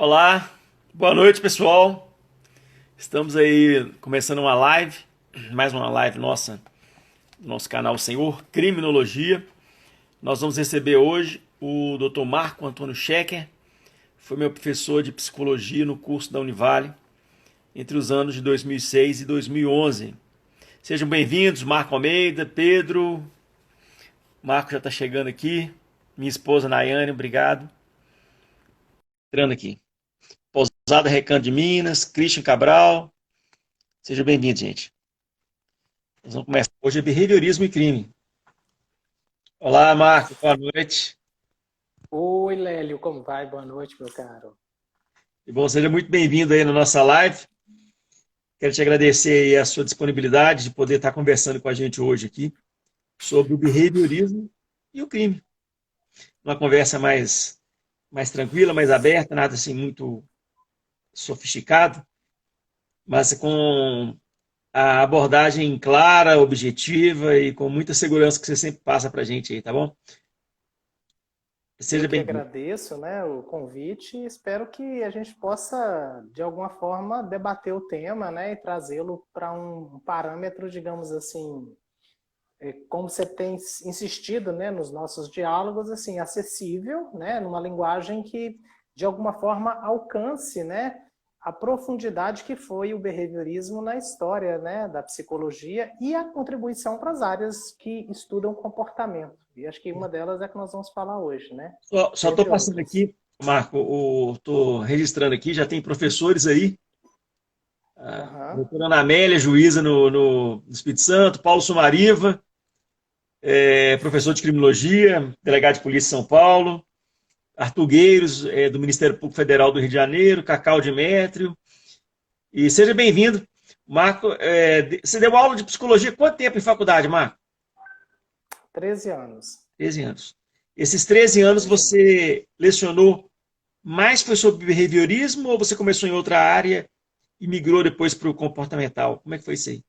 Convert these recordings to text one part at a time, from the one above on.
Olá, boa noite pessoal. Estamos aí começando uma live, mais uma live nossa, no nosso canal Senhor Criminologia. Nós vamos receber hoje o Dr. Marco Antônio Schecker, foi meu professor de psicologia no curso da Univale entre os anos de 2006 e 2011. Sejam bem-vindos, Marco Almeida, Pedro. Marco já está chegando aqui. Minha esposa Nayane, obrigado. Entrando aqui. Pousada Recanto de Minas, Christian Cabral. Seja bem-vindo, gente. Nós vamos começar. Hoje é behaviorismo e crime. Olá, Marco, boa noite. Oi, Lélio, como vai? Boa noite, meu caro. E bom, seja muito bem-vindo aí na nossa live. Quero te agradecer aí a sua disponibilidade de poder estar conversando com a gente hoje aqui sobre o behaviorismo e o crime. Uma conversa mais tranquila, mais aberta, nada assim muito sofisticado, mas com a abordagem clara, objetiva e com muita segurança que você sempre passa para a gente aí, tá bom? Eu Seja que bem-vindo. agradeço, né, o convite e espero que a gente possa, de alguma forma, debater o tema, né, e trazê-lo para um parâmetro, digamos assim, como você tem insistido, né, nos nossos diálogos, assim, acessível, né, numa linguagem que, de alguma forma, alcance, né, a profundidade que foi o behaviorismo na história, né, da psicologia e a contribuição para as áreas que estudam comportamento. E acho que uma delas é que nós vamos falar hoje, né, Só estou dentre passando outras. aqui, Marco, estou registrando aqui, já tem professores aí. A Aham. doutora Ana Amélia, juíza no Espírito Santo, Paulo Sumariva, professor de criminologia, delegado de polícia de São Paulo, Arthur Gueiros, do Ministério Público Federal do Rio de Janeiro, Cacau Demétrio. E seja bem-vindo. Marco, você deu aula de psicologia quanto tempo em faculdade, Marco? 13 anos. 13 anos. Esses 13 anos 13 anos. você lecionou mais foi sobre behaviorismo ou você começou em outra área e migrou depois para o comportamental? Como é que foi isso aí?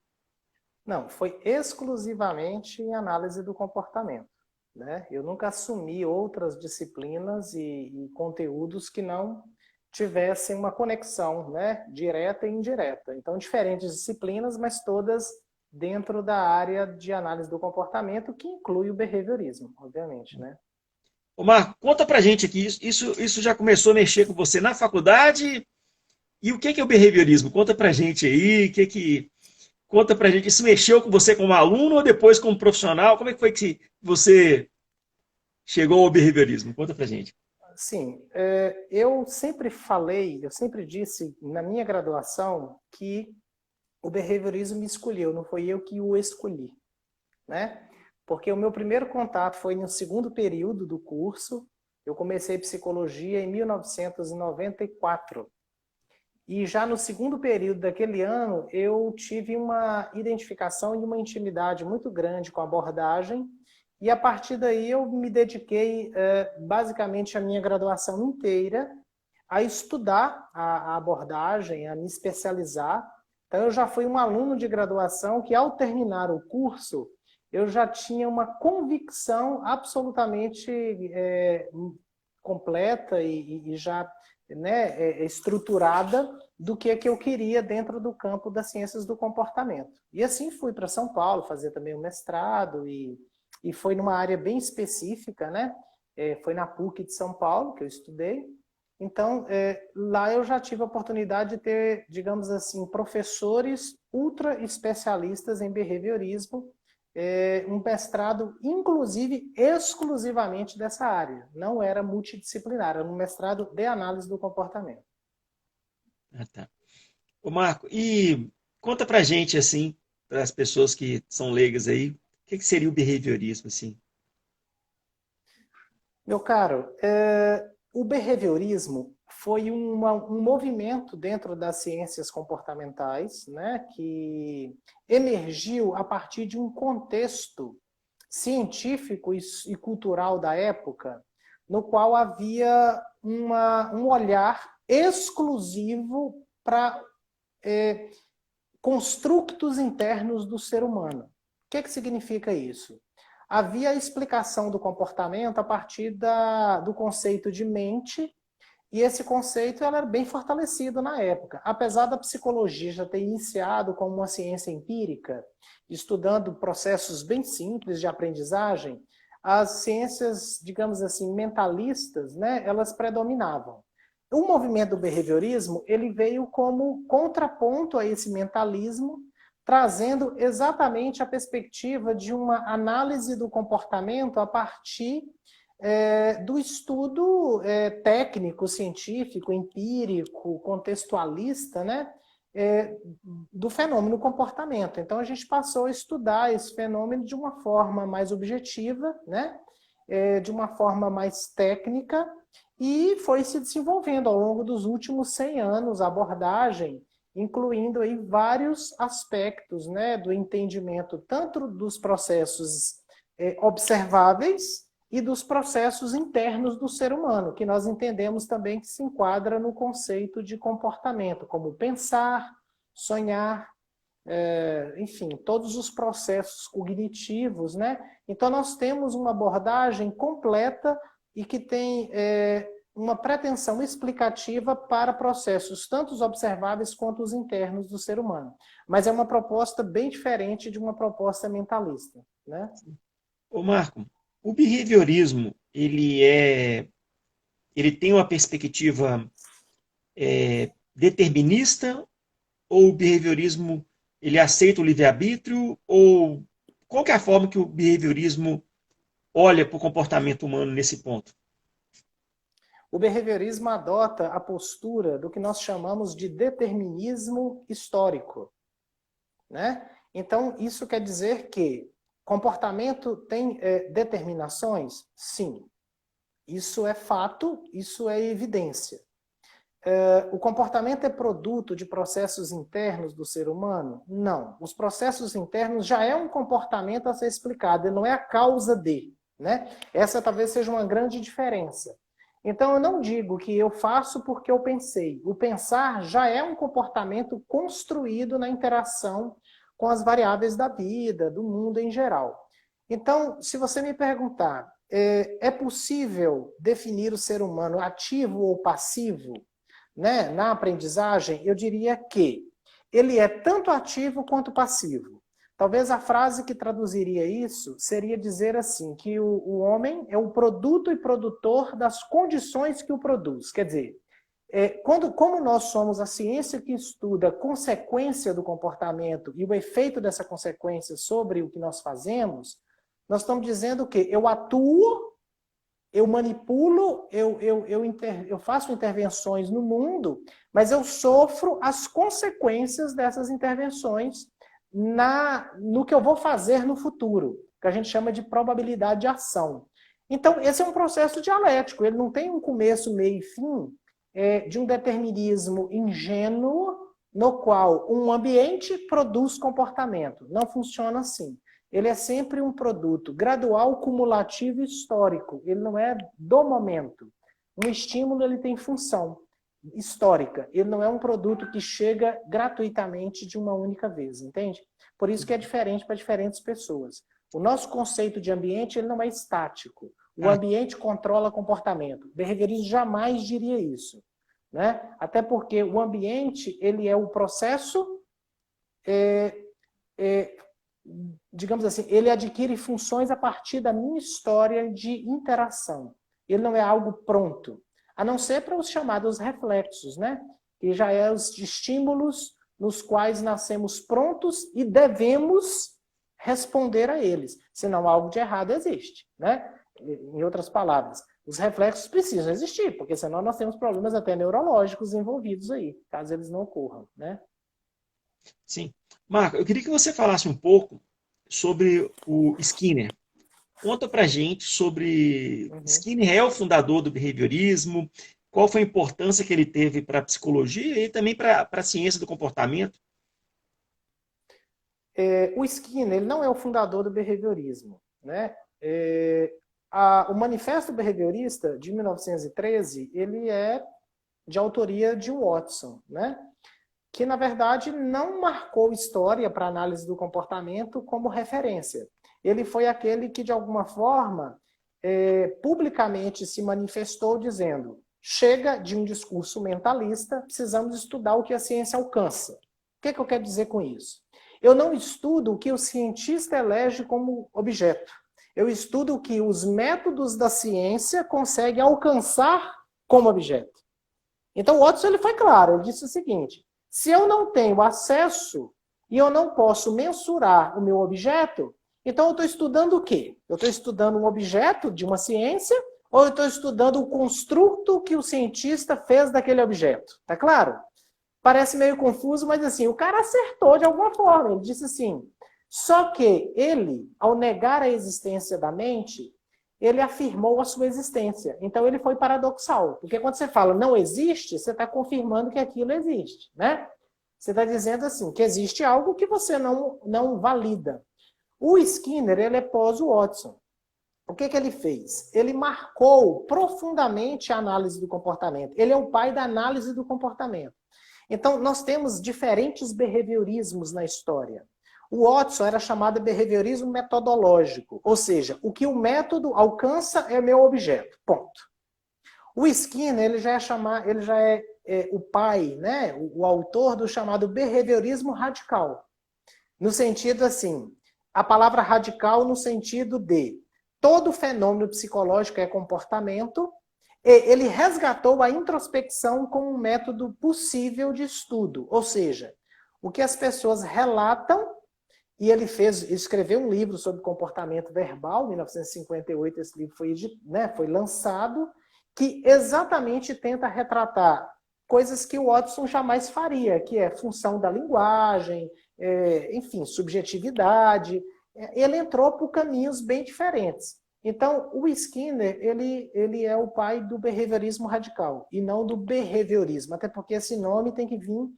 Não, foi exclusivamente em análise do comportamento. Né? Eu nunca assumi outras disciplinas e conteúdos que não tivessem uma conexão, né, direta e indireta. Então, diferentes disciplinas, mas todas dentro da área de análise do comportamento, que inclui o behaviorismo, obviamente. Né? Ô Marco, conta pra gente aqui, isso já começou a mexer com você na faculdade? E o que é o behaviorismo? Conta pra gente aí, conta pra gente, isso mexeu com você como aluno ou depois como profissional? Como é que foi que você chegou ao behaviorismo? Conta pra gente. Sim, eu sempre falei, eu sempre disse na minha graduação que o behaviorismo me escolheu, não foi eu que o escolhi, né? Porque o meu primeiro contato foi no segundo período do curso. Eu comecei psicologia em 1994. E já no segundo período daquele ano, eu tive uma identificação e uma intimidade muito grande com a abordagem. E a partir daí eu me dediquei basicamente a minha graduação inteira a estudar a abordagem, a me especializar. Então eu já fui um aluno de graduação que ao terminar o curso, eu já tinha uma convicção absolutamente completa e já, né, estruturada do que eu queria dentro do campo das ciências do comportamento. E assim fui para São Paulo fazer também o mestrado e foi numa área bem específica, né? Foi na PUC de São Paulo que eu estudei. Então, lá eu já tive a oportunidade de ter, digamos assim, professores ultra especialistas em behaviorismo, um mestrado, inclusive, exclusivamente dessa área. Não era multidisciplinar, era um mestrado de análise do comportamento. Ah, tá. Ô Marco, e conta pra gente, assim, para as pessoas que são leigas aí, o que seria o behaviorismo, assim? Meu caro, o behaviorismo foi um movimento dentro das ciências comportamentais, né, que emergiu a partir de um contexto científico e cultural da época, no qual havia um olhar exclusivo para construtos internos do ser humano. O que significa isso? Havia a explicação do comportamento a partir do conceito de mente E esse conceito era bem fortalecido na época. Apesar da psicologia já ter iniciado como uma ciência empírica, estudando processos bem simples de aprendizagem, as ciências, digamos assim, mentalistas, né, elas predominavam. O movimento do behaviorismo, ele veio como contraponto a esse mentalismo, trazendo exatamente a perspectiva de uma análise do comportamento a partir do estudo técnico, científico, empírico, contextualista, né, do fenômeno comportamento. Então, a gente passou a estudar esse fenômeno de uma forma mais objetiva, né, de uma forma mais técnica, e foi se desenvolvendo ao longo dos últimos 100 anos a abordagem, incluindo aí vários aspectos, né, do entendimento tanto dos processos observáveis e dos processos internos do ser humano, que nós entendemos também que se enquadra no conceito de comportamento, como pensar, sonhar, enfim, todos os processos cognitivos, né? Então, nós temos uma abordagem completa e que tem uma pretensão explicativa para processos tanto os observáveis quanto os internos do ser humano. Mas é uma proposta bem diferente de uma proposta mentalista, né? Ô Marco, o behaviorismo, ele tem uma perspectiva determinista, ou o behaviorismo ele aceita o livre-arbítrio, ou qual que é a forma que o behaviorismo olha para o comportamento humano nesse ponto? O behaviorismo adota a postura do que nós chamamos de determinismo histórico, né? Então, isso quer dizer que comportamento tem determinações? Sim. Isso é fato, isso é evidência. O comportamento é produto de processos internos do ser humano? Não. Os processos internos já é um comportamento a ser explicado, ele não é a causa de, né? Essa talvez seja uma grande diferença. Então, eu não digo que eu faço porque eu pensei. O pensar já é um comportamento construído na interação com as variáveis da vida, do mundo em geral. Então, se você me perguntar, é possível definir o ser humano ativo ou passivo, né, na aprendizagem? Eu diria que ele é tanto ativo quanto passivo. Talvez a frase que traduziria isso seria dizer assim, que o homem é o produto e produtor das condições que o produz. Quer dizer, como nós somos a ciência que estuda a consequência do comportamento e o efeito dessa consequência sobre o que nós fazemos, nós estamos dizendo que eu atuo, eu manipulo, eu faço intervenções no mundo, mas eu sofro as consequências dessas intervenções no que eu vou fazer no futuro, que a gente chama de probabilidade de ação. Então, esse é um processo dialético, ele não tem um começo, meio e fim de um determinismo ingênuo no qual um ambiente produz comportamento. Não funciona assim. Ele é sempre um produto gradual, cumulativo e histórico. Ele não é do momento. Um estímulo ele tem função histórica. Ele não é um produto que chega gratuitamente de uma única vez, entende? Por isso que é diferente para diferentes pessoas. O nosso conceito de ambiente ele não é estático. O ambiente controla comportamento. O behaviorismo jamais diria isso, né? Até porque o ambiente ele é o processo digamos assim, ele adquire funções a partir da minha história de interação. Ele não é algo pronto, a não ser para os chamados reflexos, né? Que já é os estímulos nos quais nascemos prontos e devemos responder a eles, senão algo de errado existe, né? Em outras palavras, os reflexos precisam existir, porque senão nós temos problemas até neurológicos envolvidos aí, caso eles não ocorram, né? Sim. Marco, eu queria que você falasse um pouco sobre o Skinner. Conta pra gente sobre Skinner é o fundador do behaviorismo, qual foi a importância que ele teve para a psicologia e também para a ciência do comportamento. O Skinner ele não é o fundador do behaviorismo, né? O Manifesto Behaviorista de 1913 ele é de autoria de Watson, né? Que na verdade não marcou história para análise do comportamento como referência. Ele foi aquele que de alguma forma publicamente se manifestou dizendo: chega de um discurso mentalista, precisamos estudar o que a ciência alcança. O que eu quero dizer com isso? Eu não estudo o que o cientista elege como objeto. Eu estudo o que os métodos da ciência conseguem alcançar como objeto. Então, o Watson ele foi claro, ele disse o seguinte: se eu não tenho acesso e eu não posso mensurar o meu objeto, então eu estou estudando o quê? Eu estou estudando um objeto de uma ciência ou eu estou estudando o construto que o cientista fez daquele objeto? Tá claro? Parece meio confuso, mas assim, o cara acertou de alguma forma. Ele disse assim, só que ele, ao negar a existência da mente, ele afirmou a sua existência. Então ele foi paradoxal. Porque quando você fala não existe, você está confirmando que aquilo existe, né? Você está dizendo assim, que existe algo que você não valida. O Skinner, ele é pós-Watson. O que ele fez? Ele marcou profundamente a análise do comportamento. Ele é o pai da análise do comportamento. Então, nós temos diferentes behaviorismos na história. O Watson era chamado de behaviorismo metodológico, ou seja, o que o método alcança é meu objeto, ponto. O Skinner, ele já é o pai, né, o autor do chamado behaviorismo radical. No sentido assim, a palavra radical no sentido de todo fenômeno psicológico é comportamento. Ele resgatou a introspecção como um método possível de estudo. Ou seja, o que as pessoas relatam, e ele escreveu um livro sobre comportamento verbal, em 1958 esse livro foi lançado, que exatamente tenta retratar coisas que o Watson jamais faria, que é função da linguagem, enfim, subjetividade. Ele entrou por caminhos bem diferentes. Então, o Skinner, ele é o pai do behaviorismo radical, e não do behaviorismo, até porque esse nome tem que vir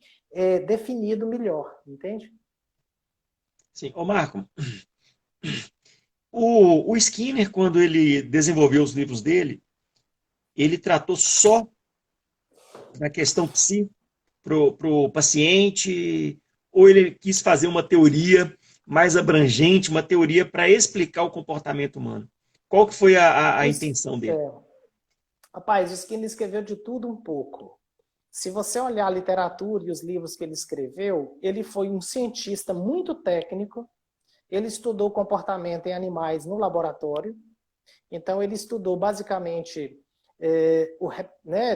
definido melhor, entende? Sim. Ô, Marco, o Skinner, quando ele desenvolveu os livros dele, ele tratou só da questão psi para o paciente, ou ele quis fazer uma teoria mais abrangente, uma teoria para explicar o comportamento humano? Qual que foi a intenção dele? Rapaz, o Skinner escreveu de tudo um pouco. Se você olhar a literatura e os livros que ele escreveu, ele foi um cientista muito técnico, ele estudou comportamento em animais no laboratório, então ele estudou basicamente,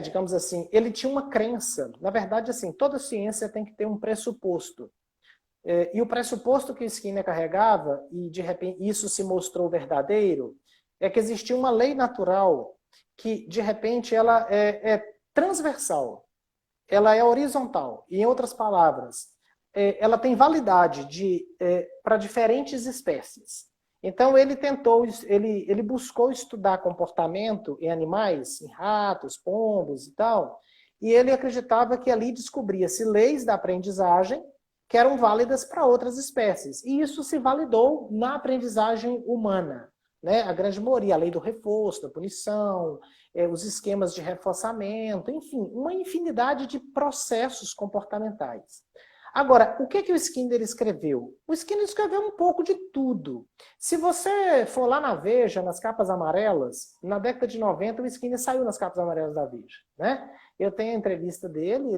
digamos assim, ele tinha uma crença. Na verdade, assim, toda ciência tem que ter um pressuposto. E o pressuposto que o Skinner carregava, e de repente isso se mostrou verdadeiro, é que existia uma lei natural que, de repente, ela é transversal, ela é horizontal. E, em outras palavras, ela tem validade para diferentes espécies. Então, ele buscou estudar comportamento em animais, em ratos, pombos e tal, e ele acreditava que ali descobria-se leis da aprendizagem que eram válidas para outras espécies. E isso se validou na aprendizagem humana. Né? A grande maioria, a lei do reforço, da punição, os esquemas de reforçamento, enfim, uma infinidade de processos comportamentais. Agora, o que o Skinner escreveu? O Skinner escreveu um pouco de tudo. Se você for lá na Veja, nas capas amarelas, na década de 90, o Skinner saiu nas capas amarelas da Veja. Né? Eu tenho a entrevista dele,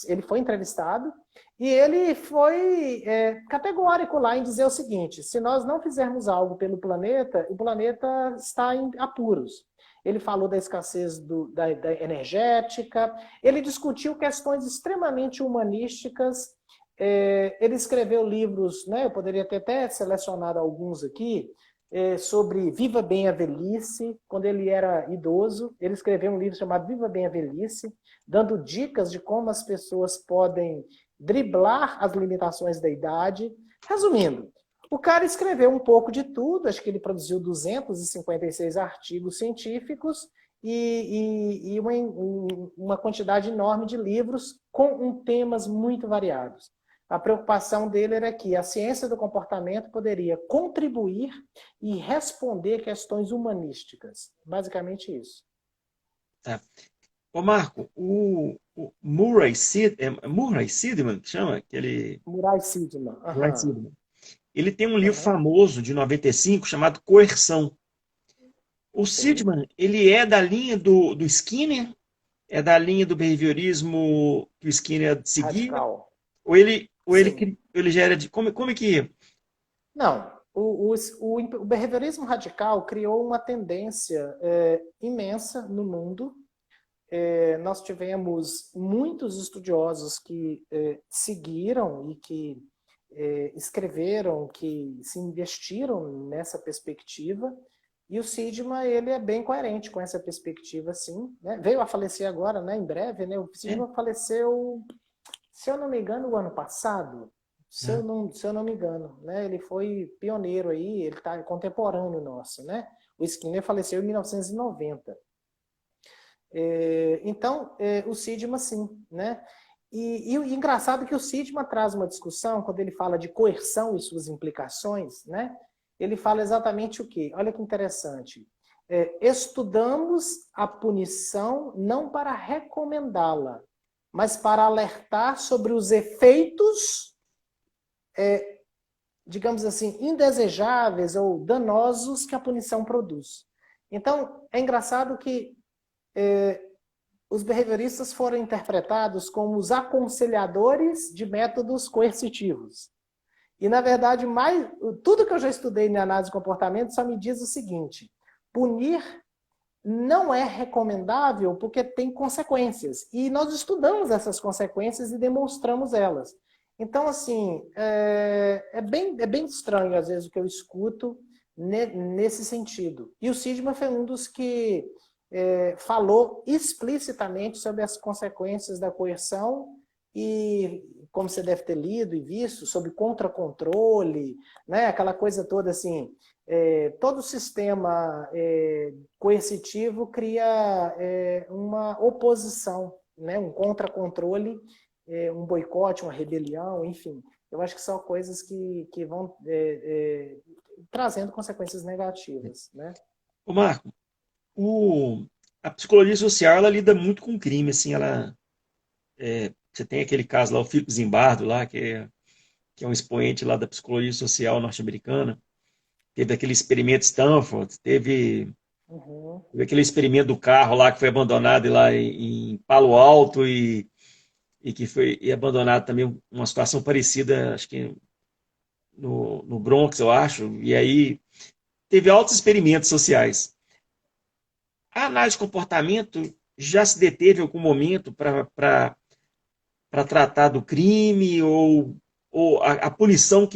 ele foi entrevistado, e ele foi categórico lá em dizer o seguinte: se nós não fizermos algo pelo planeta, o planeta está em apuros. Ele falou da escassez da energética, ele discutiu questões extremamente humanísticas, ele escreveu livros, né, eu poderia ter até selecionado alguns aqui, sobre Viva Bem a Velhice. Quando ele era idoso, ele escreveu um livro chamado Viva Bem a Velhice, dando dicas de como as pessoas podem driblar as limitações da idade. Resumindo, o cara escreveu um pouco de tudo, acho que ele produziu 256 artigos científicos e uma quantidade enorme de livros com temas muito variados. A preocupação dele era que a ciência do comportamento poderia contribuir e responder questões humanísticas. Basicamente isso. Tá. Ô Marco, o Murray Sidman, que chama? Murray Sidman. Murray Sidman. Ele tem um livro famoso de 95 chamado Coerção. O Sidman, ele é da linha do Skinner? é da linha do behaviorismo que o Skinner seguia? Radical. Sim. Ele já era de... Como é que... Não, o behaviorismo radical criou uma tendência imensa no mundo. Nós tivemos muitos estudiosos que seguiram e que escreveram, que se investiram nessa perspectiva, e o Sidman, ele é bem coerente com essa perspectiva, sim. Né? Veio a falecer agora, né, em breve, né? O É? Sidman faleceu, se eu não me engano, o ano passado, Ah, se eu não me engano, né? Ele foi pioneiro aí, ele está contemporâneo nosso, né? O Skinner faleceu em 1990. Então, o Sidman, sim, né? E engraçado que o Sidman traz uma discussão, quando ele fala de coerção e suas implicações, né? Ele fala exatamente o quê? Olha que interessante. Estudamos a punição não para recomendá-la, mas para alertar sobre os efeitos, digamos assim, indesejáveis ou danosos que a punição produz. Então, é engraçado que os behavioristas foram interpretados como os aconselhadores de métodos coercitivos. E, na verdade, tudo que eu já estudei em análise de comportamento só me diz o seguinte: punir não é recomendável porque tem consequências. E nós estudamos essas consequências e demonstramos elas. Então, assim, é bem estranho, às vezes, o que eu escuto nesse sentido. E o Sidman foi um dos que falou explicitamente sobre as consequências da coerção e, como você deve ter lido e visto, sobre contra-controle, né? Aquela coisa toda assim, todo sistema coercitivo cria uma oposição, né? Um contra-controle, um boicote, uma rebelião, enfim. Eu acho que são coisas que vão trazendo consequências negativas, né? ô Marco, a psicologia social, ela lida muito com crime, assim, você tem aquele caso lá, o Philip Zimbardo lá, que é um expoente lá da psicologia social norte-americana, teve aquele experimento Stanford, Uhum. teve aquele experimento do carro lá que foi abandonado lá em Palo Alto e que foi abandonado também uma situação parecida, acho que no Bronx, eu acho, e aí teve altos experimentos sociais. A análise de comportamento já se deteve em algum momento para tratar do crime ou a punição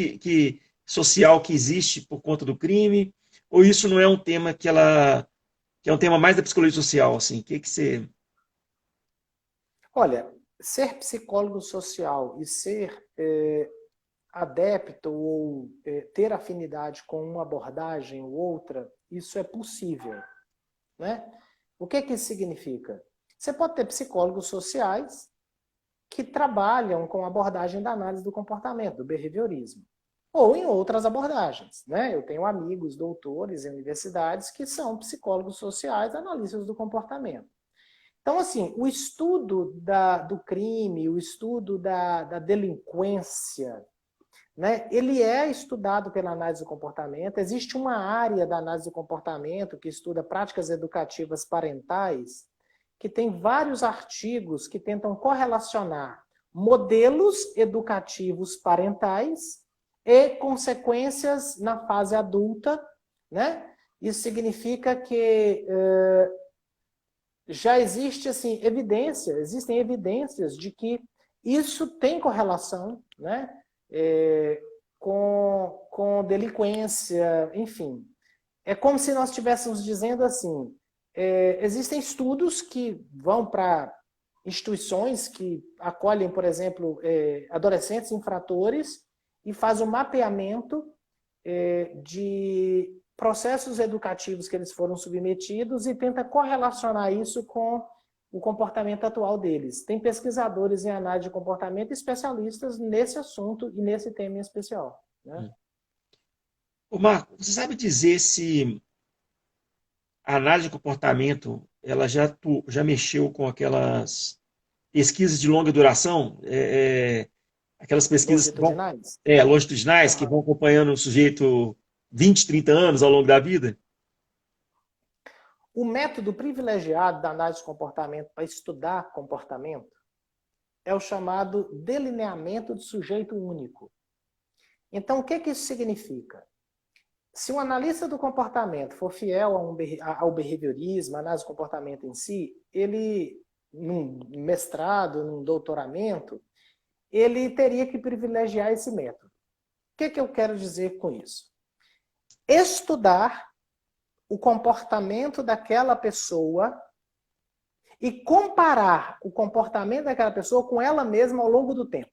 social que existe por conta do crime? Ou isso não é um tema que é um tema mais da psicologia social, assim? O que você... Olha, ser psicólogo social e ser adepto ou ter afinidade com uma abordagem ou outra, isso é possível, né? O que isso significa? Você pode ter psicólogos sociais que trabalham com a abordagem da análise do comportamento, do behaviorismo, ou em outras abordagens, né? Eu tenho amigos, doutores em universidades que são psicólogos sociais, analistas do comportamento. Então, assim, o estudo do crime, o estudo da delinquência, né, ele é estudado pela análise do comportamento. Existe uma área da análise do comportamento que estuda práticas educativas parentais, que tem vários artigos que tentam correlacionar modelos educativos parentais e consequências na fase adulta, né? Isso significa que já existe assim existem evidências de que isso tem correlação, né, com delinquência, enfim. É como se nós estivéssemos dizendo assim, existem estudos que vão para instituições que acolhem, por exemplo, adolescentes infratores e fazem um mapeamento de processos educativos que eles foram submetidos e tenta correlacionar isso com o comportamento atual deles. Tem pesquisadores em análise de comportamento especialistas nesse assunto e nesse tema em especial, né? Ô Marco, você sabe dizer se a análise de comportamento ela já mexeu com aquelas pesquisas de longa duração? Aquelas pesquisas que vão Longitudinais? longitudinais, que Uhum. vão acompanhando o sujeito 20, 30 anos ao longo da vida? o método privilegiado da análise de comportamento para estudar comportamento é o chamado delineamento de sujeito único. Então, o que isso significa? Se um analista do comportamento for fiel ao behaviorismo, à análise do comportamento em si, ele, num mestrado, num doutoramento, ele teria que privilegiar esse método. O que eu quero dizer com isso? Estudar o comportamento daquela pessoa e comparar o comportamento daquela pessoa com ela mesma ao longo do tempo.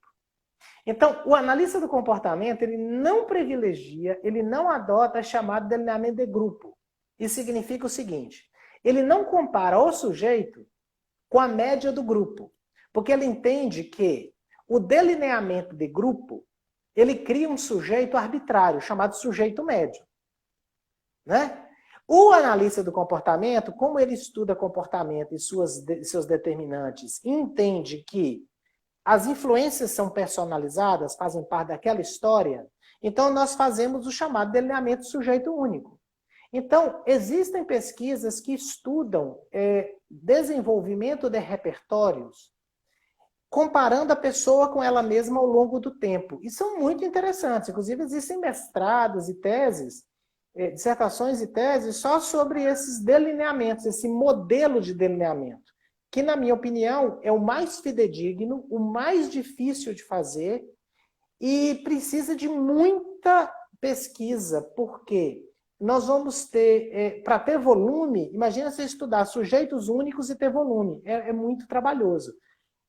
Então, o analista do comportamento, ele não privilegia, ele não adota a chamada delineamento de grupo. Isso significa o seguinte, ele não compara o sujeito com a média do grupo, porque ele entende que o delineamento de grupo, ele cria um sujeito arbitrário, chamado sujeito médio. Né? O analista do comportamento, como ele estuda comportamento e seus determinantes, entende que as influências são personalizadas, fazem parte daquela história, então nós fazemos o chamado delineamento de sujeito único. Então, existem pesquisas que estudam desenvolvimento de repertórios, comparando a pessoa com ela mesma ao longo do tempo. E são muito interessantes. Inclusive, existem mestrados e teses, dissertações e teses só sobre esses delineamentos, esse modelo de delineamento, que, na minha opinião, é o mais fidedigno, o mais difícil de fazer e precisa de muita pesquisa, porque nós vamos ter, para ter volume, imagina você estudar sujeitos únicos e ter volume, é muito trabalhoso,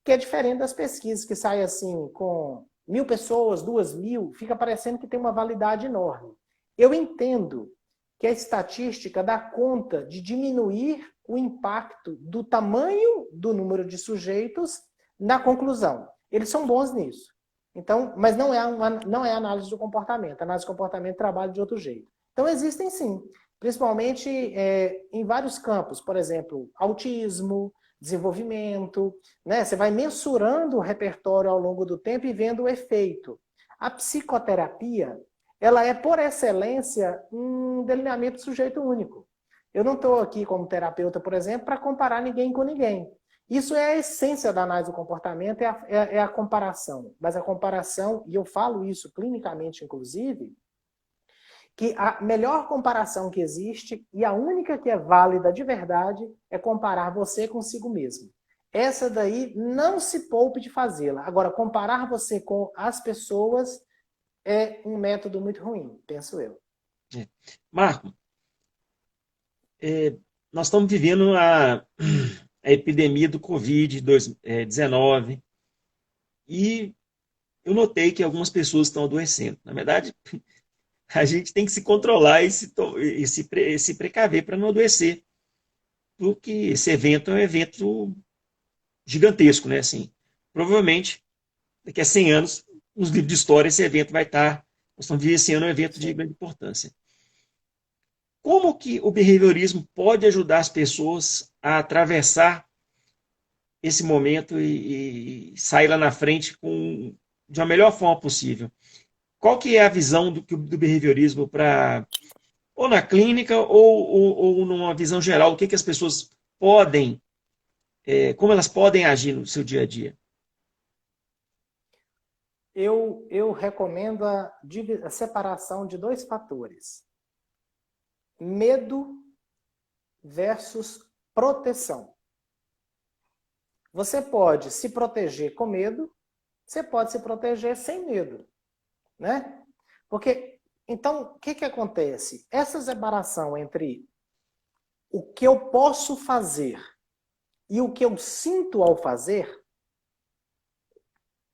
que é diferente das pesquisas que saem assim com 1.000 pessoas, 2.000, fica parecendo que tem uma validade enorme. Eu entendo que a estatística dá conta de diminuir o impacto do tamanho do número de sujeitos na conclusão. Eles são bons nisso. Então, mas não é análise do comportamento. A análise do comportamento trabalha de outro jeito. Então, existem sim, principalmente em vários campos. Por exemplo, autismo, desenvolvimento. Né? Você vai mensurando o repertório ao longo do tempo e vendo o efeito. A psicoterapia, ela é, por excelência, um delineamento de sujeito único. Eu não estou aqui como terapeuta, por exemplo, para comparar ninguém com ninguém. Isso é a essência da análise do comportamento, é a comparação. Mas a comparação, e eu falo isso clinicamente, inclusive, que a melhor comparação que existe, e a única que é válida de verdade, é comparar você consigo mesmo. Essa daí não se poupe de fazê-la. Agora, comparar você com as pessoas é um método muito ruim, penso eu. Marco, nós estamos vivendo a epidemia do Covid-19 e eu notei que algumas pessoas estão adoecendo. Na verdade, a gente tem que se controlar e se precaver para não adoecer, porque esse evento é um evento gigantesco, né? Assim, provavelmente, daqui a 100 anos, nos livros de história, esse evento vai estar... Nós estamos vivenciando um evento de grande importância. Como que o behaviorismo pode ajudar as pessoas a atravessar esse momento e sair lá na frente de uma melhor forma possível? Qual que é a visão do behaviorismo para ou na clínica ou numa visão geral, o que as pessoas podem, como elas podem agir no seu dia a dia? Eu recomendo a separação de 2 fatores. Medo versus proteção. Você pode se proteger com medo, você pode se proteger sem medo. Né? Porque, então, o que acontece? Essa separação entre o que eu posso fazer e o que eu sinto ao fazer,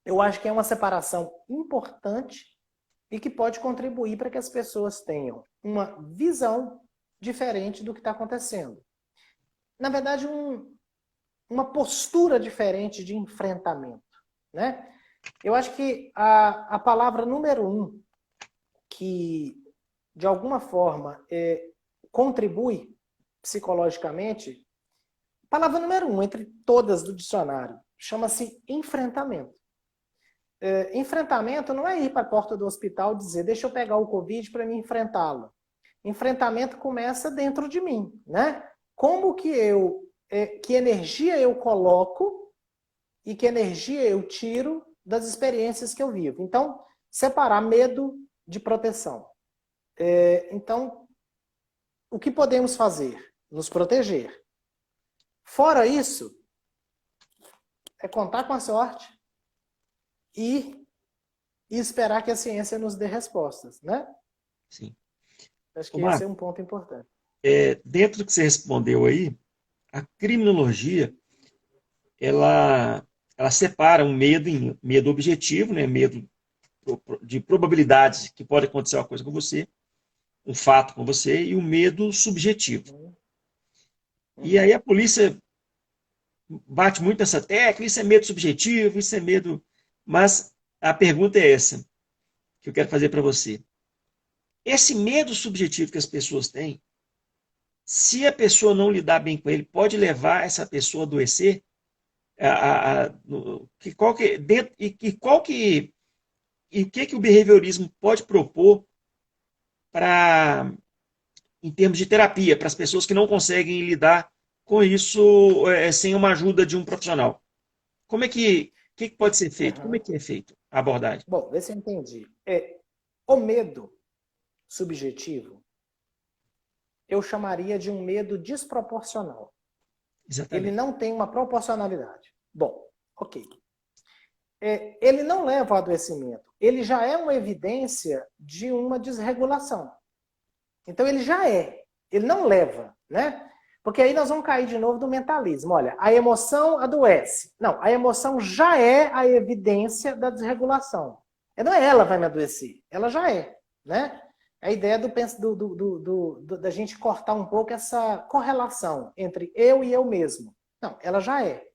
eu acho que é uma separação importante e que pode contribuir para que as pessoas tenham uma visão diferente do que está acontecendo. Na verdade, uma postura diferente de enfrentamento. Né? Eu acho que a palavra número 1 que, de alguma forma, contribui psicologicamente, palavra número 1 entre todas do dicionário, chama-se enfrentamento. Enfrentamento não é ir para a porta do hospital e dizer, deixa eu pegar o Covid para me enfrentá-lo. Enfrentamento começa dentro de mim, né? como que energia eu coloco e que energia eu tiro das experiências que eu vivo. Então, separar medo de proteção. Então, o que podemos fazer? Nos proteger. Fora isso, é contar com a sorte e esperar que a ciência nos dê respostas, né? Sim. Acho Ô, que esse é Marco, um ponto importante. dentro do que você respondeu aí, a criminologia, ela separa um medo em medo objetivo, né? Medo de probabilidades que pode acontecer uma coisa com você, um fato com você, e o medo subjetivo. Uhum. E Uhum. aí a polícia bate muito nessa tecla, isso é medo subjetivo, isso é medo. Mas a pergunta é essa que eu quero fazer para você. Esse medo subjetivo que as pessoas têm, se a pessoa não lidar bem com ele, pode levar essa pessoa a adoecer? Qual que, dentro, e qual que, e o que o behaviorismo pode propor para, em termos de terapia, para as pessoas que não conseguem lidar com isso sem uma ajuda de um profissional? Como é que pode ser feito? Como é Uhum. que é feito a abordagem? Bom, vê se eu entendi. O medo subjetivo, eu chamaria de um medo desproporcional. Ele Exatamente. não tem uma proporcionalidade. Bom, ok. Ele não leva ao adoecimento. Ele já é uma evidência de uma desregulação. Então ele já é. Ele não leva, né? Porque aí nós vamos cair de novo do mentalismo. Olha, a emoção adoece. Não, a emoção já é a evidência da desregulação. Não é ela que vai me adoecer, ela já é, né? A ideia da gente cortar um pouco essa correlação entre eu e eu mesmo. Não, ela já é.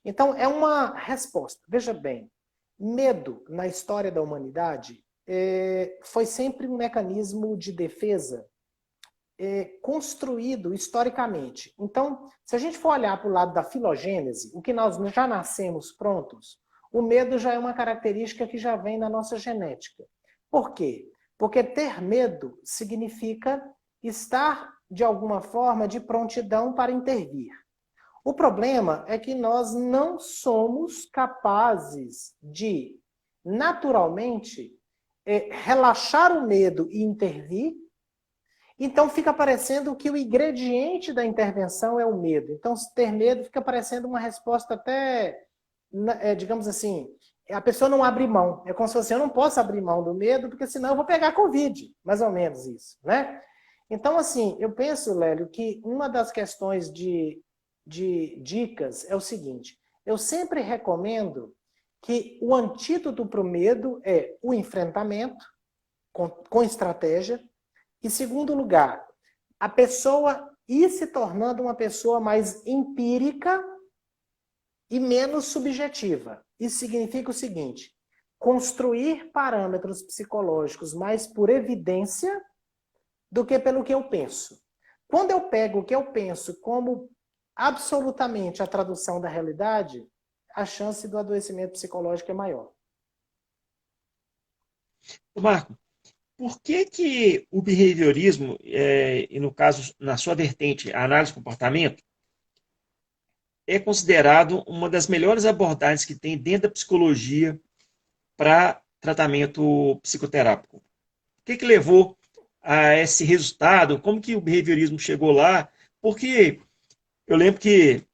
Então, é uma resposta. Veja bem, medo na história da humanidade foi sempre um mecanismo de defesa construído historicamente. Então, se a gente for olhar para o lado da filogênese, o que nós já nascemos prontos, o medo já é uma característica que já vem na nossa genética. Por quê? Porque ter medo significa estar, de alguma forma, de prontidão para intervir. O problema é que nós não somos capazes de, naturalmente, relaxar o medo e intervir. Então fica parecendo que o ingrediente da intervenção é o medo. Então, ter medo fica parecendo uma resposta até, digamos assim, a pessoa não abre mão. É como se fosse, eu não posso abrir mão do medo, porque senão eu vou pegar Covid. Mais ou menos isso, né? Então, assim, eu penso, Lélio, que uma das questões de dicas é o seguinte: eu sempre recomendo que o antídoto para o medo é o enfrentamento com estratégia. Em segundo lugar, a pessoa ir se tornando uma pessoa mais empírica e menos subjetiva. Isso significa o seguinte: construir parâmetros psicológicos mais por evidência do que pelo que eu penso. Quando eu pego o que eu penso como absolutamente a tradução da realidade, a chance do adoecimento psicológico é maior. Marco, por que o behaviorismo, e no caso, na sua vertente, a análise do comportamento, é considerado uma das melhores abordagens que tem dentro da psicologia para tratamento psicoterápico? O que levou a esse resultado? Como que o behaviorismo chegou lá? Porque eu lembro que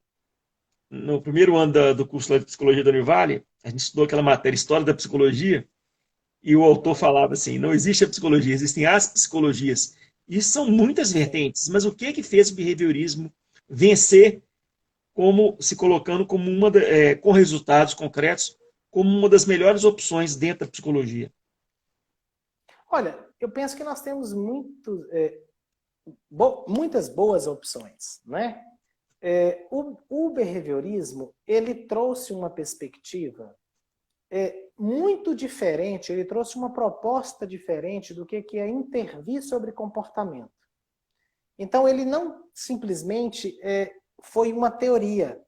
no primeiro ano do curso de psicologia da Univale, a gente estudou aquela matéria História da Psicologia, e o autor Uhum. falava assim, não existe a psicologia, existem as psicologias. E são muitas Sim. vertentes, mas o que fez o behaviorismo vencer, como se colocando como com resultados concretos, como uma das melhores opções dentro da psicologia? Olha, eu penso que nós temos muitas boas opções, né? O behaviorismo, ele trouxe uma perspectiva muito diferente, ele trouxe uma proposta diferente do que é intervir sobre comportamento. Então, ele não simplesmente foi uma teoria.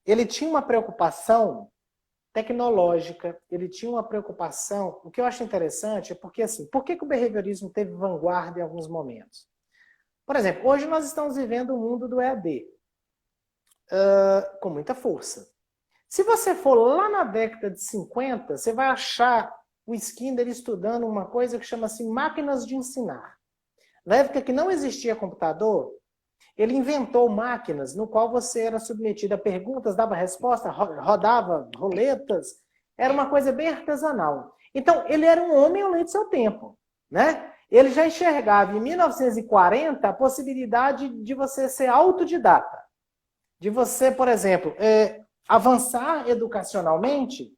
Ele tinha uma preocupação tecnológica, ele tinha uma preocupação. O que eu acho interessante é porque, assim, por que o behaviorismo teve vanguarda em alguns momentos? Por exemplo, hoje nós estamos vivendo o mundo do EAD, com muita força. Se você for lá na década de 50, você vai achar o Skinner estudando uma coisa que chama-se máquinas de ensinar. Na época que não existia computador, ele inventou máquinas no qual você era submetido a perguntas, dava resposta, rodava roletas. Era uma coisa bem artesanal. Então, ele era um homem além do seu tempo, né? Ele já enxergava em 1940 a possibilidade de você ser autodidata. De você, por exemplo, avançar educacionalmente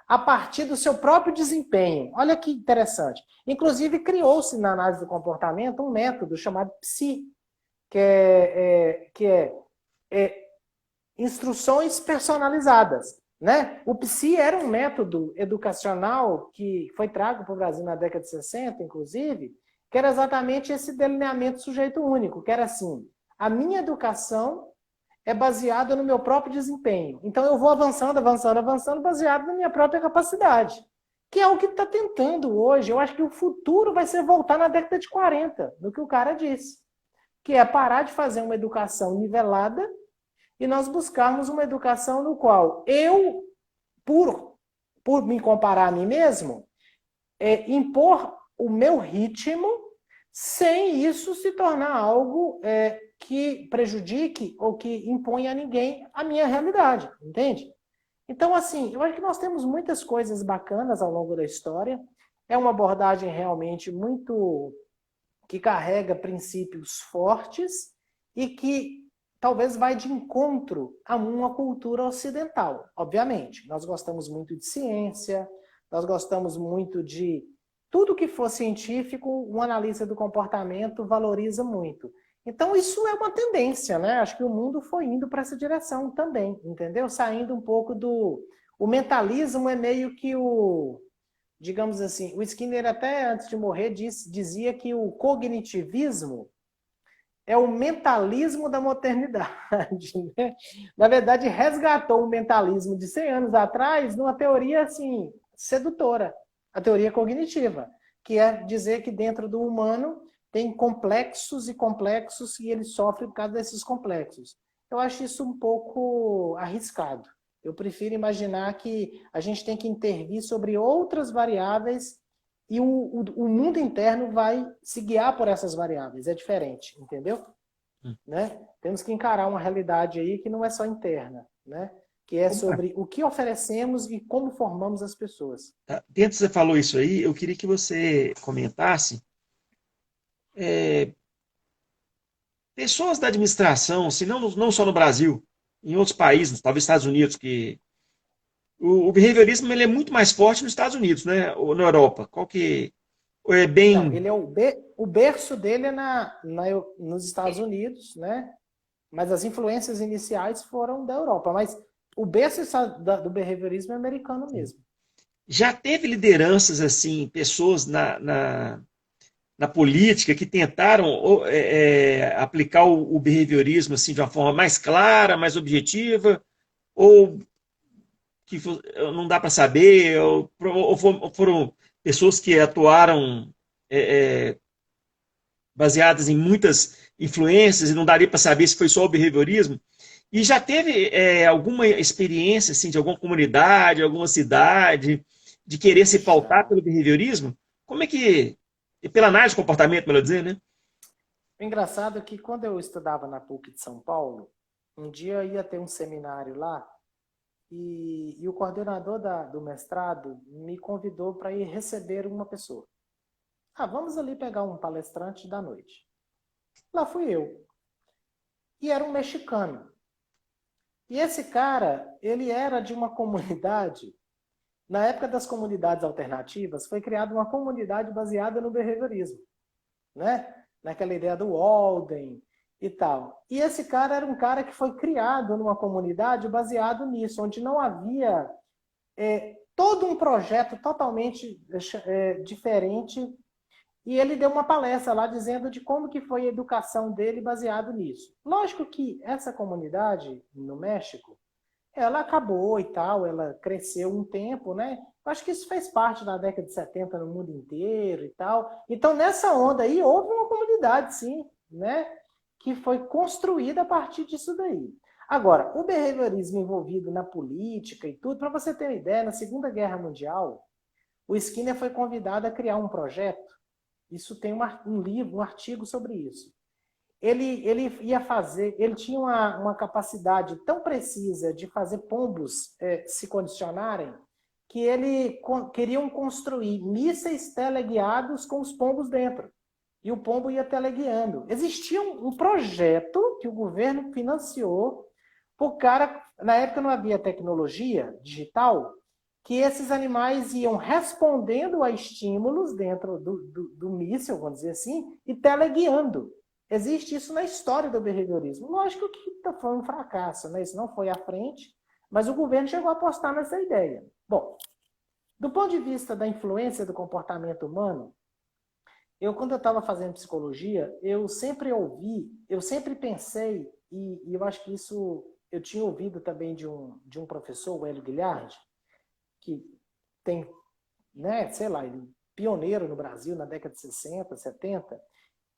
a partir do seu próprio desempenho. Olha que interessante. Inclusive, criou-se na análise do comportamento um método chamado PSI, que é instruções personalizadas. Né? O PSI era um método educacional que foi trago para o Brasil na década de 60, inclusive, que era exatamente esse delineamento sujeito único, que era assim, a minha educação é baseada no meu próprio desempenho. Então eu vou avançando, avançando, avançando, baseado na minha própria capacidade. Que é o que está tentando hoje. Eu acho que o futuro vai ser voltar na década de 40, no que o cara disse. Que é parar de fazer uma educação nivelada e nós buscarmos uma educação no qual eu, por me comparar a mim mesmo, impor o meu ritmo sem isso se tornar algo que prejudique ou que imponha a ninguém a minha realidade, entende? Então, assim, eu acho que nós temos muitas coisas bacanas ao longo da história. É uma abordagem realmente muito que carrega princípios fortes e que talvez vai de encontro a uma cultura ocidental, obviamente. Nós gostamos muito de ciência, nós gostamos muito de tudo que for científico, um analista do comportamento valoriza muito. Então, isso é uma tendência, né? Acho que o mundo foi indo para essa direção também, entendeu? Saindo um pouco do... O mentalismo é meio que digamos assim, o Skinner até antes de morrer dizia que o cognitivismo é o mentalismo da modernidade. Né? Na verdade, resgatou o mentalismo de 100 anos atrás numa teoria assim, sedutora, a teoria cognitiva, que é dizer que dentro do humano tem complexos e complexos e ele sofre por causa desses complexos. Eu acho isso um pouco arriscado. Eu prefiro imaginar que a gente tem que intervir sobre outras variáveis e o mundo interno vai se guiar por essas variáveis. É diferente, entendeu? Né? Temos que encarar uma realidade aí que não é só interna, né? Que é sobre o que oferecemos e como formamos as pessoas. Dentro você falou isso aí, eu queria que você comentasse pessoas da administração, se não só no Brasil, em outros países, talvez Estados Unidos, que o behaviorismo ele é muito mais forte nos Estados Unidos, né? Ou na Europa. Qual que é Não, bem... ele é o berço dele é nos Estados Unidos, né? Mas as influências iniciais foram da Europa. Mas o berço do behaviorismo é americano mesmo. Já teve lideranças assim, pessoas na política que tentaram aplicar o behaviorismo assim, de uma forma mais clara, mais objetiva, ou que não dá para saber, ou foram pessoas que atuaram baseadas em muitas influências e não daria para saber se foi só o behaviorismo. E já teve alguma experiência assim, de alguma comunidade, alguma cidade, de querer se pautar pelo behaviorismo? Como é que... Pela análise de comportamento, melhor dizer, né? O engraçado é que quando eu estudava na PUC de São Paulo, um dia ia ter um seminário lá e o coordenador do mestrado me convidou para ir receber uma pessoa. Vamos ali pegar um palestrante da noite. Lá fui eu. E era um mexicano. E esse cara, ele era de uma comunidade. Na época das comunidades alternativas, foi criada uma comunidade baseada no behaviorismo, né? Naquela ideia do Walden e tal. E esse cara era um cara que foi criado numa comunidade baseado nisso, onde não havia todo um projeto totalmente diferente. E ele deu uma palestra lá dizendo de como que foi a educação dele baseado nisso. Lógico que essa comunidade no México, ela acabou e tal, ela cresceu um tempo, né? Acho que isso fez parte da década de 70 no mundo inteiro e tal. Então, nessa onda aí, houve uma comunidade, sim, né, que foi construída a partir disso daí. Agora, o behaviorismo envolvido na política e tudo, para você ter uma ideia, na Segunda Guerra Mundial, o Skinner foi convidado a criar um projeto. Isso tem um livro, um artigo sobre isso. Ele ia fazer, ele tinha uma capacidade tão precisa de fazer pombos se condicionarem, que queriam construir mísseis teleguiados com os pombos dentro. E o pombo ia teleguiando. Existia um projeto que o governo financiou. O cara, na época não havia tecnologia digital, que esses animais iam respondendo a estímulos dentro do míssil, vamos dizer assim, e teleguiando. Existe isso na história do behaviorismo. Lógico que foi um fracasso, né? Isso não foi à frente, mas o governo chegou a apostar nessa ideia. Bom, do ponto de vista da influência do comportamento humano, quando eu estava fazendo psicologia, eu sempre pensei, e eu acho que isso eu tinha ouvido também de um professor, o Hélio Guilherme, que tem, né, sei lá, ele pioneiro no Brasil na década de 60, 70,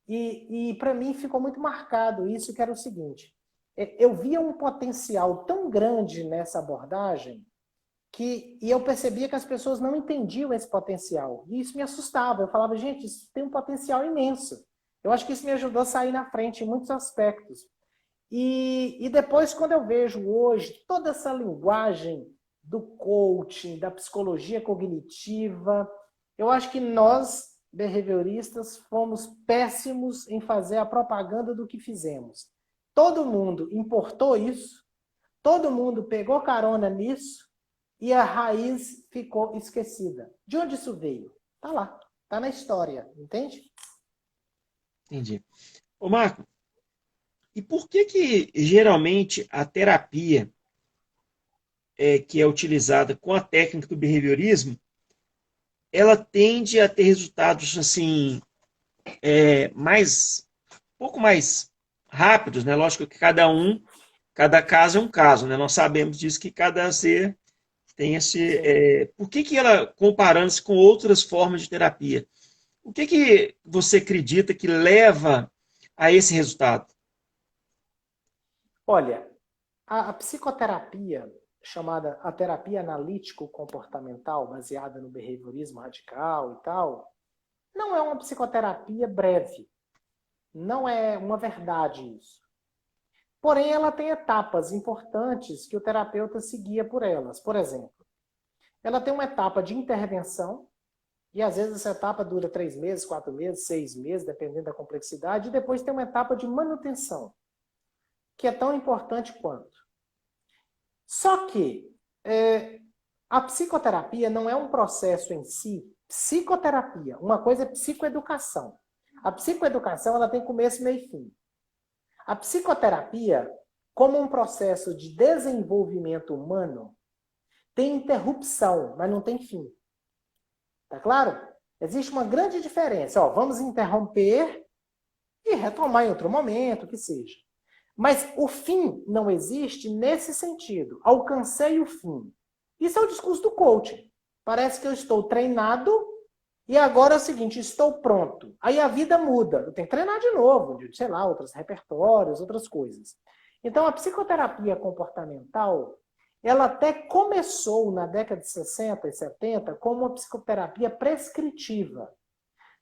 e para mim ficou muito marcado isso, que era o seguinte, eu via um potencial tão grande nessa abordagem, e eu percebia que as pessoas não entendiam esse potencial. E isso me assustava. Eu falava, gente, isso tem um potencial imenso. Eu acho que isso me ajudou a sair na frente em muitos aspectos. E depois, quando eu vejo hoje toda essa linguagem do coaching, da psicologia cognitiva, eu acho que nós, behavioristas, fomos péssimos em fazer a propaganda do que fizemos. Todo mundo importou isso, todo mundo pegou carona nisso, e a raiz ficou esquecida. De onde isso veio? Tá lá, tá na história, entende? Entendi. Ô, Marco, e por que geralmente a terapia que é utilizada com a técnica do behaviorismo, ela tende a ter resultados assim um pouco mais rápidos, né? Lógico que cada caso é um caso, né? Nós sabemos disso que cada ser tem esse. Por que ela, comparando-se com outras formas de terapia, o que você acredita que leva a esse resultado? Olha, a psicoterapia, chamada a terapia analítico-comportamental, baseada no behaviorismo radical e tal, não é uma psicoterapia breve. Não é uma verdade isso. Porém, ela tem etapas importantes que o terapeuta seguia por elas. Por exemplo, ela tem uma etapa de intervenção, e às vezes essa etapa dura 3 meses, 4 meses, 6 meses, dependendo da complexidade, e depois tem uma etapa de manutenção, que é tão importante quanto. Só que a psicoterapia não é um processo em si. Psicoterapia, uma coisa é psicoeducação. A psicoeducação ela tem começo, meio e fim. A psicoterapia, como um processo de desenvolvimento humano, tem interrupção, mas não tem fim. Tá claro? Existe uma grande diferença. Ó, vamos interromper e retomar em outro momento, que seja. Mas o fim não existe nesse sentido. Alcancei o fim. Isso é o discurso do coaching. Parece que eu estou treinado e agora é o seguinte, estou pronto. Aí a vida muda. Eu tenho que treinar de novo, de, sei lá, outros repertórios, outras coisas. Então, a psicoterapia comportamental, ela até começou na década de 60 e 70 como uma psicoterapia prescritiva.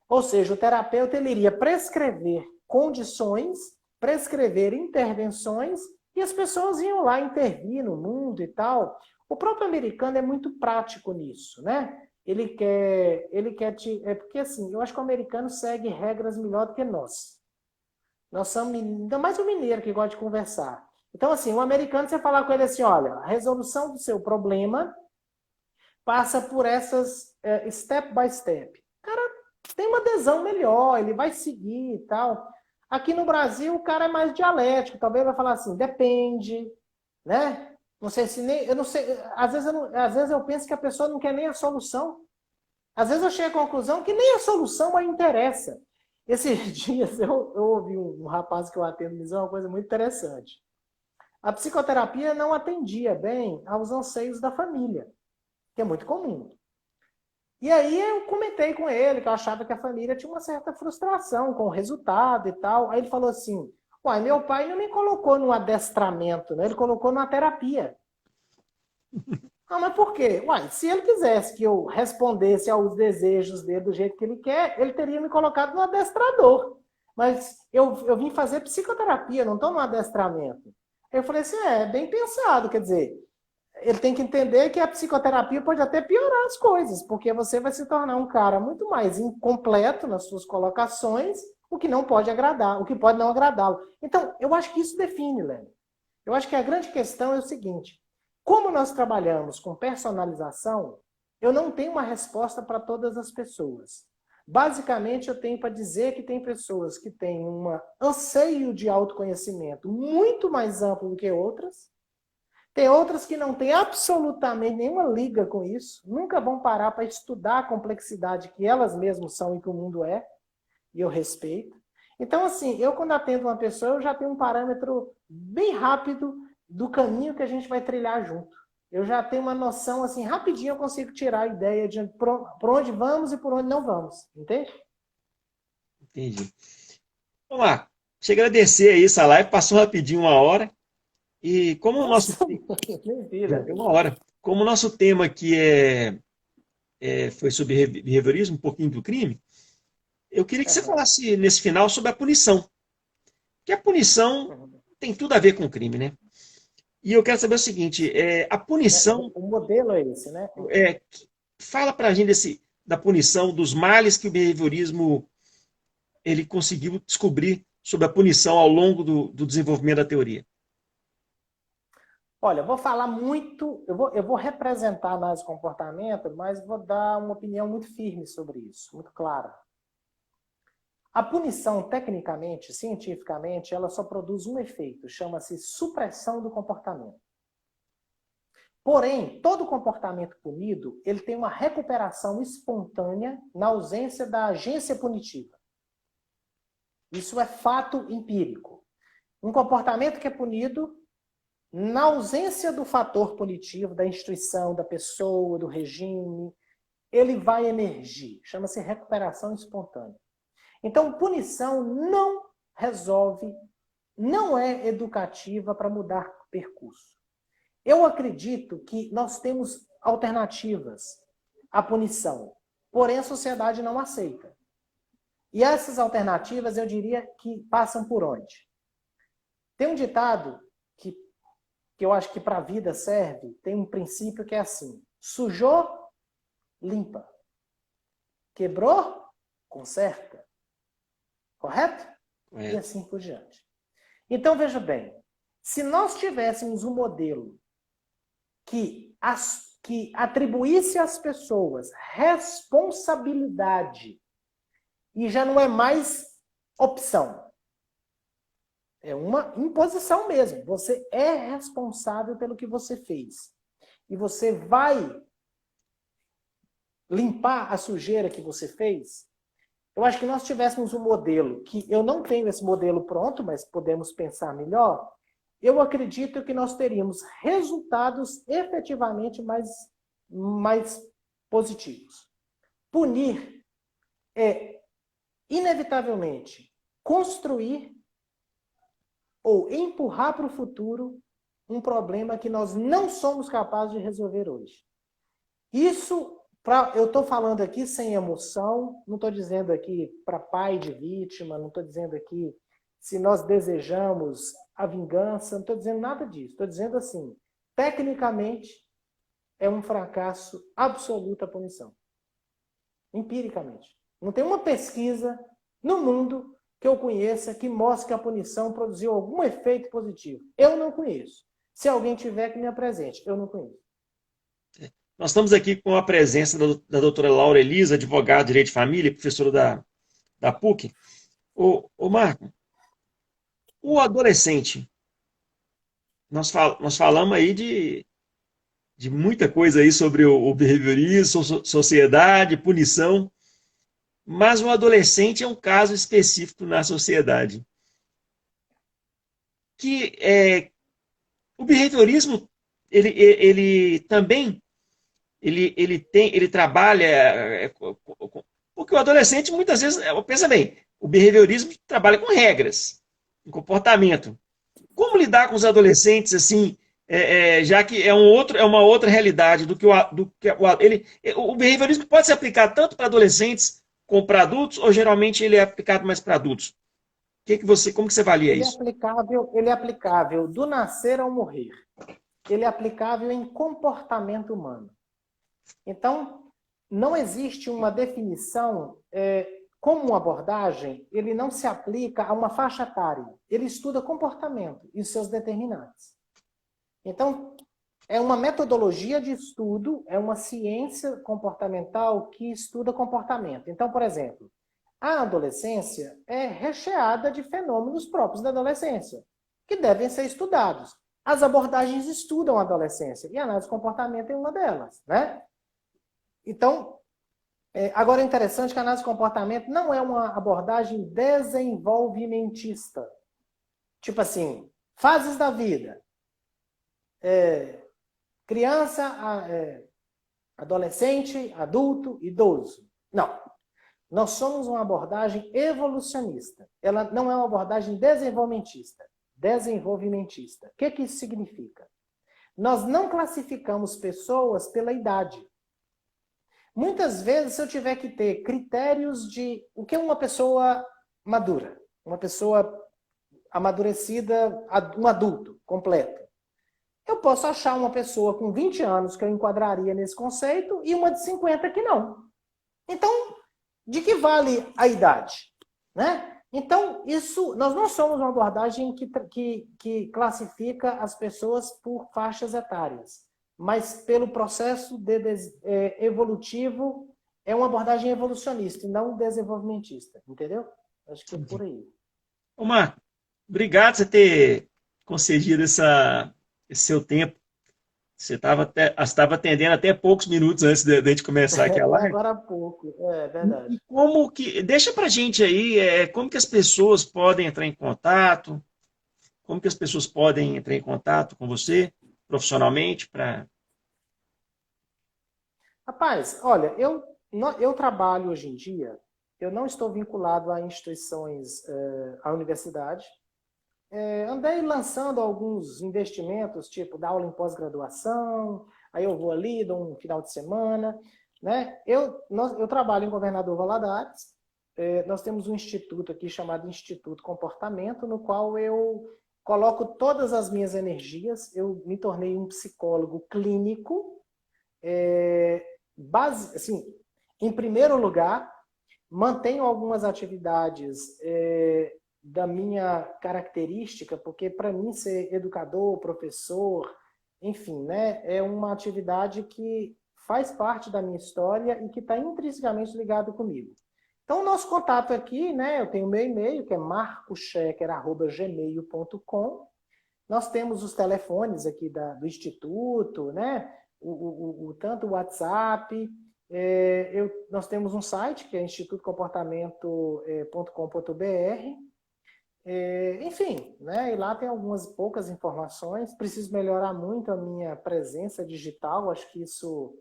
Ou seja, o terapeuta ele iria prescrever condições, prescrever intervenções, e as pessoas iam lá intervir no mundo e tal. O próprio americano é muito prático nisso, né? Ele quer te... porque assim, eu acho que o americano segue regras melhor do que nós. Nós somos, ainda mais o mineiro que gosta de conversar. Então, assim, o americano, você falar com ele assim, olha, a resolução do seu problema passa por essas step by step. O cara tem uma adesão melhor, ele vai seguir e tal. Aqui no Brasil, o cara é mais dialético, talvez vai falar assim, depende, né? Não sei se nem, eu não sei, às vezes eu penso que a pessoa não quer nem a solução. Às vezes eu chego à conclusão que nem a solução a interessa. Esses dias eu ouvi um rapaz que eu atendo me dizer uma coisa muito interessante. A psicoterapia não atendia bem aos anseios da família, que é muito comum. E aí eu comentei com ele que eu achava que a família tinha uma certa frustração com o resultado e tal. Aí ele falou assim: uai, meu pai não me colocou num adestramento, né? Ele colocou numa terapia. Ah, mas por quê? Uai, se ele quisesse que eu respondesse aos desejos dele do jeito que ele quer, ele teria me colocado no adestrador. Mas eu vim fazer psicoterapia, não estou no adestramento. Eu falei assim, bem pensado, quer dizer, ele tem que entender que a psicoterapia pode até piorar as coisas, porque você vai se tornar um cara muito mais incompleto nas suas colocações, o que não pode agradar, o que pode não agradá-lo. Então, eu acho que isso define, Léo. Eu acho que a grande questão é o seguinte: como nós trabalhamos com personalização, eu não tenho uma resposta para todas as pessoas. Basicamente, eu tenho para dizer que tem pessoas que têm um anseio de autoconhecimento muito mais amplo do que outras. Tem outras que não têm absolutamente nenhuma liga com isso, nunca vão parar para estudar a complexidade que elas mesmas são e que o mundo é, e eu respeito. Então, assim, eu quando atendo uma pessoa, eu já tenho um parâmetro bem rápido do caminho que a gente vai trilhar junto. Eu já tenho uma noção, assim, rapidinho eu consigo tirar a ideia de por onde vamos e por onde não vamos, entende? Entendi. Vamos lá. Deixa eu agradecer aí essa live, passou rapidinho 1 hora. E como o nosso... Nossa, mentira. Deu 1 hora. Como o nosso tema aqui foi sobre behaviorismo, um pouquinho do crime, eu queria que você Uhum, falasse nesse final sobre a punição. Que a punição uhum. tem tudo a ver com o crime, né? E eu quero saber o seguinte, a punição, O modelo é esse, né? é, fala pra gente da punição, dos males que o behaviorismo ele conseguiu descobrir sobre a punição ao longo do desenvolvimento da teoria. Olha, eu vou falar muito, eu vou representar a análise de comportamento, mas vou dar uma opinião muito firme sobre isso, muito clara. A punição, tecnicamente, cientificamente, ela só produz um efeito, chama-se supressão do comportamento. Porém, todo comportamento punido, ele tem uma recuperação espontânea na ausência da agência punitiva. Isso é fato empírico. Um comportamento que é punido, na ausência do fator punitivo, da instituição, da pessoa, do regime, ele vai emergir. Chama-se recuperação espontânea. Então, punição não resolve, não é educativa para mudar percurso. Eu acredito que nós temos alternativas à punição, porém a sociedade não aceita. E essas alternativas, eu diria que passam por onde? Tem um ditado que eu acho que para a vida serve, tem um princípio que é assim: sujou, limpa. Quebrou, conserta. Correto? E Correto. assim por diante. Então, veja bem, se nós tivéssemos um modelo que atribuísse às pessoas responsabilidade, e já não é mais opção, é uma imposição mesmo. Você é responsável pelo que você fez. E você vai limpar a sujeira que você fez. Eu acho que nós tivéssemos um modelo, que eu não tenho esse modelo pronto, mas podemos pensar melhor. Eu acredito que nós teríamos resultados efetivamente mais positivos. Punir é, inevitavelmente, construir ou empurrar para o futuro um problema que nós não somos capazes de resolver hoje. Isso, eu estou falando aqui sem emoção, não estou dizendo aqui para pai de vítima, não estou dizendo aqui se nós desejamos a vingança, não estou dizendo nada disso. Estou dizendo assim, tecnicamente, é um fracasso absoluto a punição. Empiricamente. Não tem uma pesquisa no mundo que eu conheça que mostre que a punição produziu algum efeito positivo. Eu não conheço. Se alguém tiver, que me apresente. Eu não conheço. Nós estamos aqui com a presença da doutora Laura Elisa, advogada de Direito de Família, professora da PUC. Ô Marco, o adolescente, nós falamos aí de muita coisa aí sobre o behaviorismo, sociedade, punição, mas o adolescente é um caso específico na sociedade. O behaviorismo, ele também ele trabalha, porque o adolescente muitas vezes, pensa bem, o behaviorismo trabalha com regras, com comportamento. Como lidar com os adolescentes assim, já que é uma outra realidade o behaviorismo pode se aplicar tanto para adolescentes como para adultos, ou geralmente ele é aplicado mais para adultos? Como que você avalia isso? Ele é aplicável do nascer ao morrer. Ele é aplicável em comportamento humano. Então, não existe uma definição, como uma abordagem, ele não se aplica a uma faixa etária. Ele estuda comportamento e seus determinantes. Então, é uma metodologia de estudo, é uma ciência comportamental que estuda comportamento. Então, por exemplo, a adolescência é recheada de fenômenos próprios da adolescência, que devem ser estudados. As abordagens estudam a adolescência, e a análise de comportamento é uma delas, né? Então, agora é interessante que a análise de comportamento não é uma abordagem desenvolvimentista. Tipo assim, fases da vida. Criança, adolescente, adulto, idoso. Não. Nós somos uma abordagem evolucionista. Ela não é uma abordagem desenvolvimentista. Desenvolvimentista. O que isso significa? Nós não classificamos pessoas pela idade. Muitas vezes, se eu tiver que ter critérios de o que é uma pessoa madura, uma pessoa amadurecida, um adulto completo, eu posso achar uma pessoa com 20 anos que eu enquadraria nesse conceito e uma de 50 que não. Então, de que vale a idade? Né? Então, nós não somos uma abordagem que classifica as pessoas por faixas etárias, mas pelo processo evolutivo, é uma abordagem evolucionista e não desenvolvimentista, entendeu? Acho que é por aí. Ô, Marco, obrigado por você ter concedido esse seu tempo. Você estava atendendo até poucos minutos antes de gente começar aqui a Até live. agora há pouco, é verdade. E como que. Deixa pra gente aí, como que as pessoas podem entrar em contato? Como que as pessoas podem entrar em contato com você profissionalmente para. Rapaz, olha, eu trabalho hoje em dia, eu não estou vinculado a instituições, à universidade. Andei lançando alguns investimentos, tipo dar aula em pós-graduação, aí eu vou ali, dou um final de semana. Né? Eu trabalho em Governador Valadares, nós temos um instituto aqui chamado Instituto Comportamento, no qual eu coloco todas as minhas energias, eu me tornei um psicólogo clínico, assim, em primeiro lugar, mantenho algumas atividades da minha característica, porque para mim ser educador, professor, enfim, né, é uma atividade que faz parte da minha história e que está intrinsecamente ligado comigo. Então, o nosso contato aqui, né, eu tenho meu e-mail, que é marcoschecker@gmail.com. Nós temos os telefones aqui do Instituto, né, tanto o WhatsApp, nós temos um site, que é institutocomportamento.com.br. Enfim, né? E lá tem algumas poucas informações. Preciso melhorar muito a minha presença digital. Acho que isso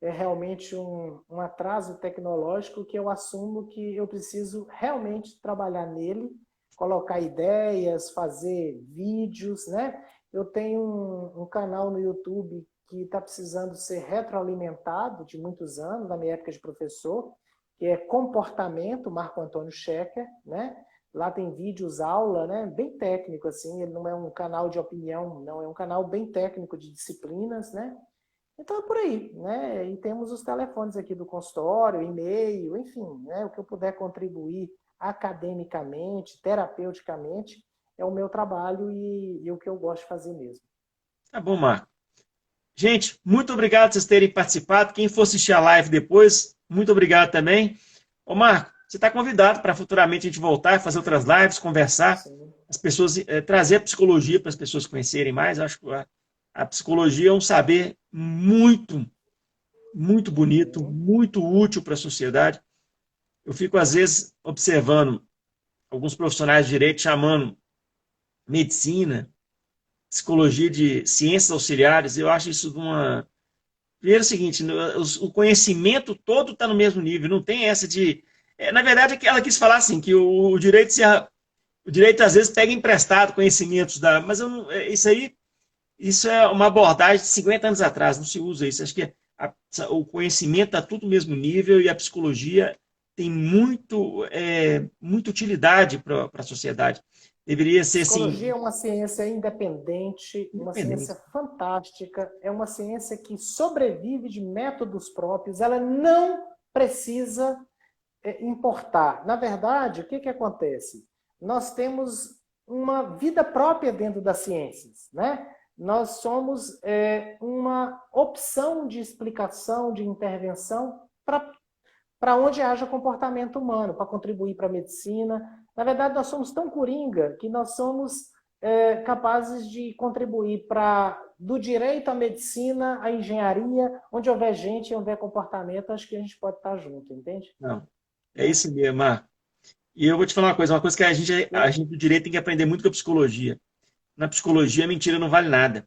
é realmente um atraso tecnológico que eu assumo que eu preciso realmente trabalhar nele, colocar ideias, fazer vídeos, né? Eu tenho um canal no YouTube que está precisando ser retroalimentado de muitos anos, da minha época de professor, que é Comportamento, Marco Antônio Schecker, né? Lá tem vídeos, aula, né? Bem técnico, assim. Ele não é um canal de opinião, não. É um canal bem técnico de disciplinas, né? Então é por aí, né? E temos os telefones aqui do consultório, e-mail, enfim, né? O que eu puder contribuir academicamente, terapeuticamente, é o meu trabalho e o que eu gosto de fazer mesmo. Tá bom, Marco. Gente, muito obrigado por vocês terem participado. Quem for assistir a live depois, muito obrigado também. Ô, Marco, você está convidado para futuramente a gente voltar, fazer outras lives, conversar, Sim. as pessoas, trazer a psicologia para as pessoas conhecerem mais. Acho que a psicologia é um saber muito, muito bonito, muito útil para a sociedade. Eu fico, às vezes, observando alguns profissionais de direito chamando medicina, psicologia de ciências auxiliares. Eu acho isso ver o seguinte, o conhecimento todo está no mesmo nível, não tem essa de... na verdade, ela quis falar assim, que o direito, o direito às vezes pega emprestado conhecimentos mas eu não, isso é uma abordagem de 50 anos atrás, não se usa isso. Acho que o conhecimento está tudo no mesmo nível e a psicologia tem muita utilidade para a sociedade. Deveria ser Psicologia assim... é uma ciência independente, uma ciência Independente. fantástica, é uma ciência que sobrevive de métodos próprios, ela não precisa importar. Na verdade, o que, que acontece? Nós temos uma vida própria dentro das ciências, né? Nós somos uma opção de explicação, de intervenção para onde haja comportamento humano, para contribuir para a medicina. Na verdade, nós somos tão coringa que nós somos capazes de contribuir para do direito à medicina, à engenharia, onde houver gente e houver comportamento, acho que a gente pode estar junto, entende? Não, é isso mesmo, Marco. E eu vou te falar uma coisa que a gente do direito tem que aprender muito com a psicologia. Na psicologia, a mentira não vale nada.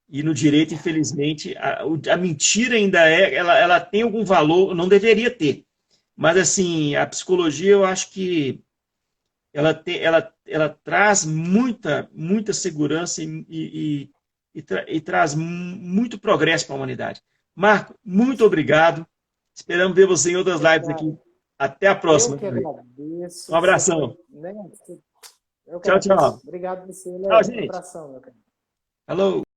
E no direito, infelizmente, a mentira ainda ela tem algum valor, não deveria ter. Mas, assim, a psicologia, eu acho que ela traz muita segurança e traz muito progresso para a humanidade. Marco, muito obrigado. Esperamos ver você em outras lives aqui. Até a Eu próxima. que agradeço. Um Você foi, abração. né? Eu que Tchau, agradeço. tchau. Obrigado, você, Tchau, Léo. Um gente. abração, meu cara. Alô.